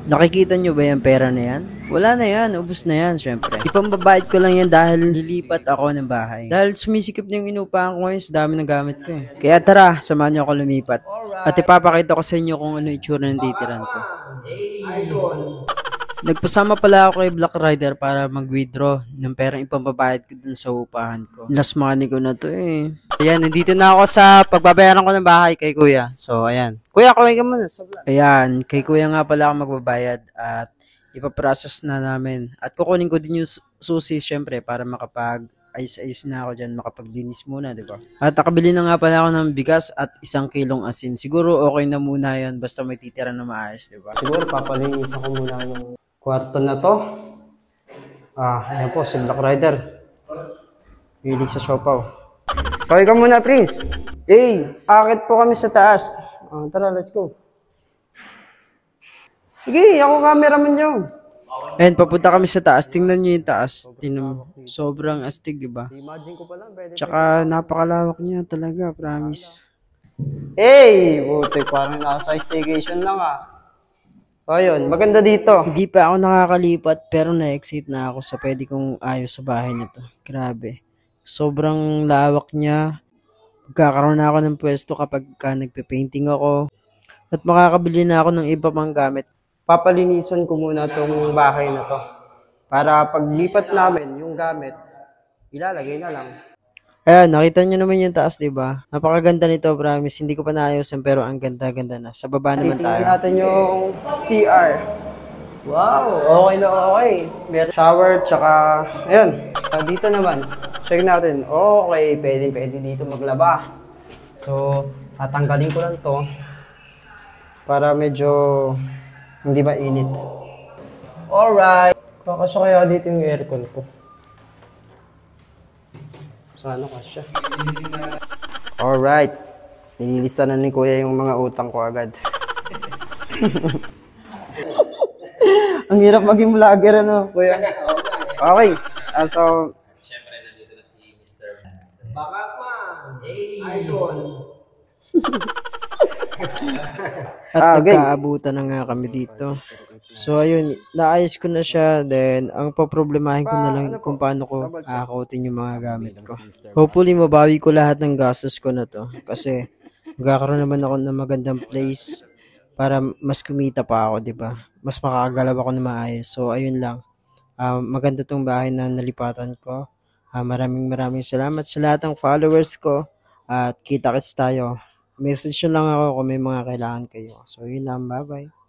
Nakikita nyo ba yung pera na yan? Wala na yan, ubos na yan syempre. Ipambabayad ko lang yan dahil lilipat ako ng bahay. Dahil sumisikip na yung inupahan ko ngayon sa dami ng gamit ko eh. Kaya tara, samahan nyo ako lumipat. At ipapakita ko sa inyo kung ano itsura ng titiran ko. Nagpasama pala ako kay Black Rider para mag-withdraw ng perang ipambabayad ko dun sa upahan ko. Last money ko na to eh. Ayan, nandito na ako sa pagbabayaran ko ng bahay kay Kuya. So, ayan. Kuya, kaway ka muna. Ayan, kay Kuya nga pala ako magbabayad at ipaprocess na namin. At kukunin ko din yung susi syempre para makapag-ayos-ayos na ako dyan, makapaglinis muna, di ba? At nakabili na nga pala ako ng bigas at 1 kilong asin. Siguro okay na muna yan basta may titira na maayos, di ba? Siguro papalinis ako muna ng kwarto na to. Ayan po, si Black Rider. Hilig sa siopaw. Kaway ka muna, Prince. Akit po kami sa taas. Tara, let's go. Sige, ako cameraman nyo. Ayan, papunta kami sa taas. Tingnan nyo yung taas. Sobrang astig, di ba? Imagine ko pa lang. Tsaka napakalawak niya talaga, promise. Buti parang nasa staycation lang Ayun, maganda dito. Hindi pa ako nakakalipat pero na-excite na ako sa pwede kong ayos sa bahay nito. Grabe. Sobrang lawak niya. Magkakaroon na ako ng pwesto kapag nagpe-painting ako. At makakabili na ako ng iba pang gamit. Papalinisan ko muna tong bahay na to. Para paglipat namin yung gamit, ilalagay na lang. Ayan, nakita nyo naman yung taas, diba? Napakaganda nito, promise. Hindi ko pa naayusan pero ang ganda-ganda na. Sa baba naman tayo. Tingnan natin yung CR. Wow, okay na okay. Meron shower, tsaka, ayan. Dito naman, check natin. Okay, pwede dito maglaba. So, tatanggalin ko lang to para medyo hindi mainit. Alright. Kakasya kaya dito yung aircon ko. Sana kasya. Alright. Nililista na ni Kuya yung mga utang ko agad. Ang hirap maging vlogger, Kuya? Okay. So, siyempre, nandito na si Mr. Bakakman! Idol! At nagkaabutan na nga kami dito. So, ayun, naayos ko na siya. Then, ang paproblemahin ko na lang kung paano ko aakutin yung mga gamit ko. Hopefully, mabawi ko lahat ng gastos ko na to. Kasi, magkakaroon naman ako ng magandang place para mas kumita pa ako, di ba? Mas makakagalaw ako na maayos. So, ayun lang. Maganda tong bahay na nalipatan ko. Maraming salamat sa lahat ng followers ko. At kita-kits tayo. Message lang ako kung may mga kailangan kayo. So, yun lang. Bye-bye.